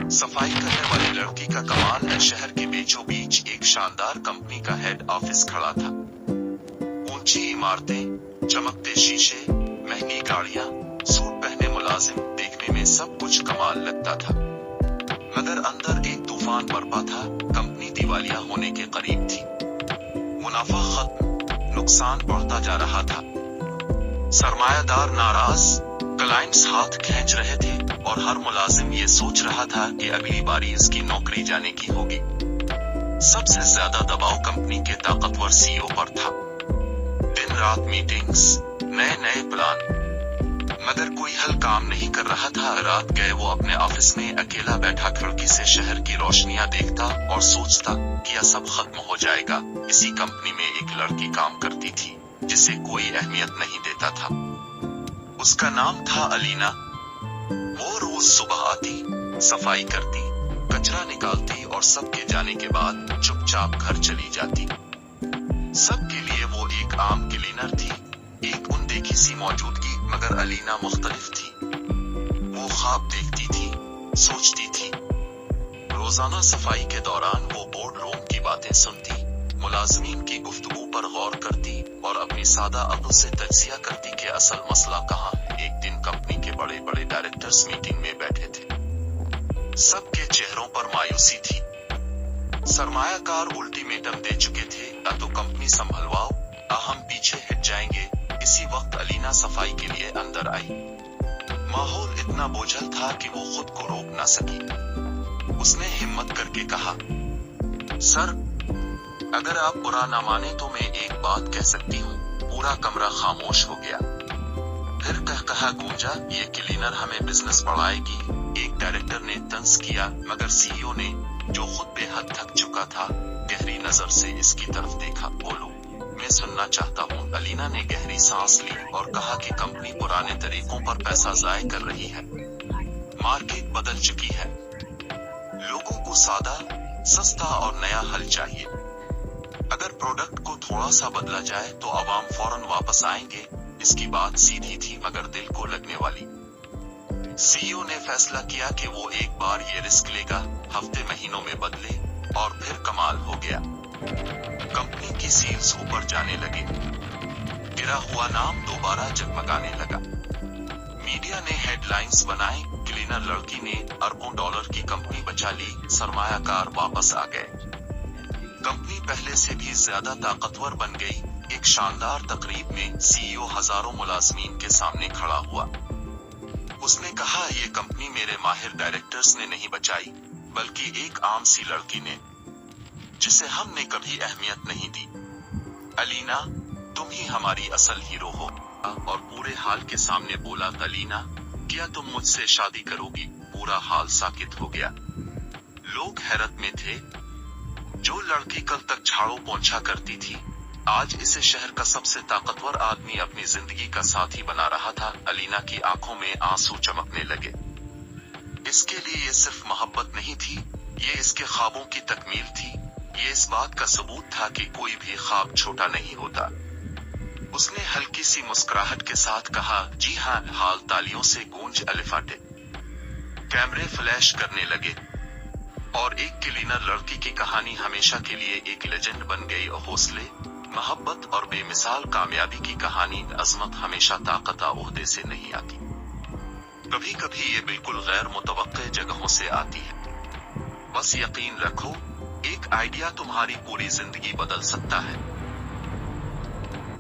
सफाई करने वाली लड़की का कमाल है। शहर के बीचों बीच एक शानदार कंपनी का हेड ऑफिस खड़ा था। ऊंची इमारतें, चमकते शीशे, महंगी गाड़ियां, सूट पहने मुलाजिम, देखने में सब कुछ कमाल लगता था। मगर अंदर एक तूफान बरपा था। कंपनी दिवालिया होने के करीब थी। मुनाफा खत्म, नुकसान बढ़ता जा रहा था। सरमायादार नाराज, क्लाइंट्स हाथ खींच रहे थे और हर मुलाजिम ये सोच रहा था कि अगली बारी इसकी नौकरी जाने की होगी। सबसे ज्यादा दबाव कंपनी के ताकतवर सीईओ पर था। दिन रात मीटिंग्स, नए प्लान, मगर कोई हल काम नहीं कर रहा था। रात गए वो अपने ऑफिस में अकेला बैठा खिड़की से शहर की रोशनियां देखता और सोचता कि यह सब खत्म हो जाएगा। इसी कंपनी में एक लड़की काम करती थी जिसे कोई अहमियत नहीं देता था। उसका नाम था अलीना। वो रोज सुबह आती, सफाई करती, कचरा निकालती और सबके जाने के बाद चुपचाप घर चली जाती। सबके लिए वो एक आम क्लीनर थी, एक अनदेखी सी मौजूदगी। मगर अलीना मुख्तलिफ थी। वो ख्वाब देखती थी, सोचती थी। रोजाना सफाई के दौरान वो बोर्ड रूम की बातें सुनती, मुलाजमीन की गुफ्तगू पर गौर करती और अपनी सादा अक्ल से तज्जिया करती कि असल मसला कहाँ है। एक दिन कंपनी के बड़े बड़े डायरेक्टर्स मीटिंग में बैठे थे। सबके चेहरों पर मायूसी थी। सरमायाकार अल्टीमेटम दे चुके थे, या तो कंपनी संभलवाओ या हम पीछे हट जाएंगे। इसी वक्त अलीना सफाई के लिए अंदर आई। माहौल इतना बोझल था कि वो खुद को रोक ना सकी। उसने हिम्मत करके कहा, सर, अगर आप बुरा ना माने तो मैं एक बात कह सकती हूँ। पूरा कमरा खामोश हो गया। फिर कहा गूंजा, ये क्लीनर हमें बिजनेस बढ़ाएगी। एक डायरेक्टर ने तंज किया, मगर सीईओ ने, जो खुद बेहद थक चुका था, गहरी नजर से इसकी तरफ देखा। बोलो, मैं सुनना चाहता हूँ। अलीना ने गहरी सांस ली और कहा कि कंपनी पुराने तरीकों पर पैसा जाय कर रही है। मार्केट बदल चुकी है। लोगों को सादा, सस्ता और नया हल चाहिए। अगर प्रोडक्ट को थोड़ा सा बदला जाए तो आवाम फौरन वापस आएंगे। इसकी बात सीधी थी मगर दिल को लगने वाली। सीईओ ने फैसला किया कि वो एक बार ये रिस्क लेगा। हफ्ते महीनों में बदले और फिर कमाल हो गया। कंपनी की सेल्स ऊपर जाने लगे। गिरा हुआ नाम दोबारा जगमगाने लगा। मीडिया ने हेडलाइंस बनाए, क्लीनर लड़की ने अरबों डॉलर की कंपनी बचा ली, सरमायाकार वापस आ गए। कंपनी पहले से भी ज्यादा ताकतवर बन गई। एक शानदार तकरीब में सीईओ हजारों मुलाजमीन के सामने खड़ा हुआ। उसने कहा, ये कंपनी मेरे माहिर डायरेक्टर्स ने नहीं बचाई, बल्कि एक आम सी लड़की ने, जिसे हमने कभी अहमियत नहीं दी। अलीना, तुम ही हमारी असल हीरो हो। और पूरे हाल के सामने बोला, अलीना, क्या तुम मुझसे शादी करोगी? पूरा हाल साकित हो गया। लोग हैरत में थे। जो लड़की कल तक झाड़ू पोंछा करती थी, आज इसे शहर का सबसे ताकतवर आदमी अपनी जिंदगी का साथी बना रहा था। अलीना की आंखों में आंसू चमकने लगे। इसके लिए ये सिर्फ मोहब्बत नहीं थी, ये इसके ख्वाबों की तकमील थी। ये इस बात का सबूत था कि कोई भी ख्वाब छोटा नहीं होता। उसने हल्की सी मुस्कुराहट के साथ कहा, जी हाँ। हाल तालियों से गूंज अलिफाटे। कैमरे फ्लैश करने लगे और एक क्लीनर लड़की की कहानी हमेशा के लिए एक लेजेंड बन गई। हौसले, मोहब्बत और बेमिसाल कामयाबी की कहानी। अजमत हमेशा ताकत ओहदे से नहीं आती, कभी कभी ये बिल्कुल गैर मुतवक्के जगहों से आती है। बस यकीन रखो, एक आइडिया तुम्हारी पूरी जिंदगी बदल सकता है।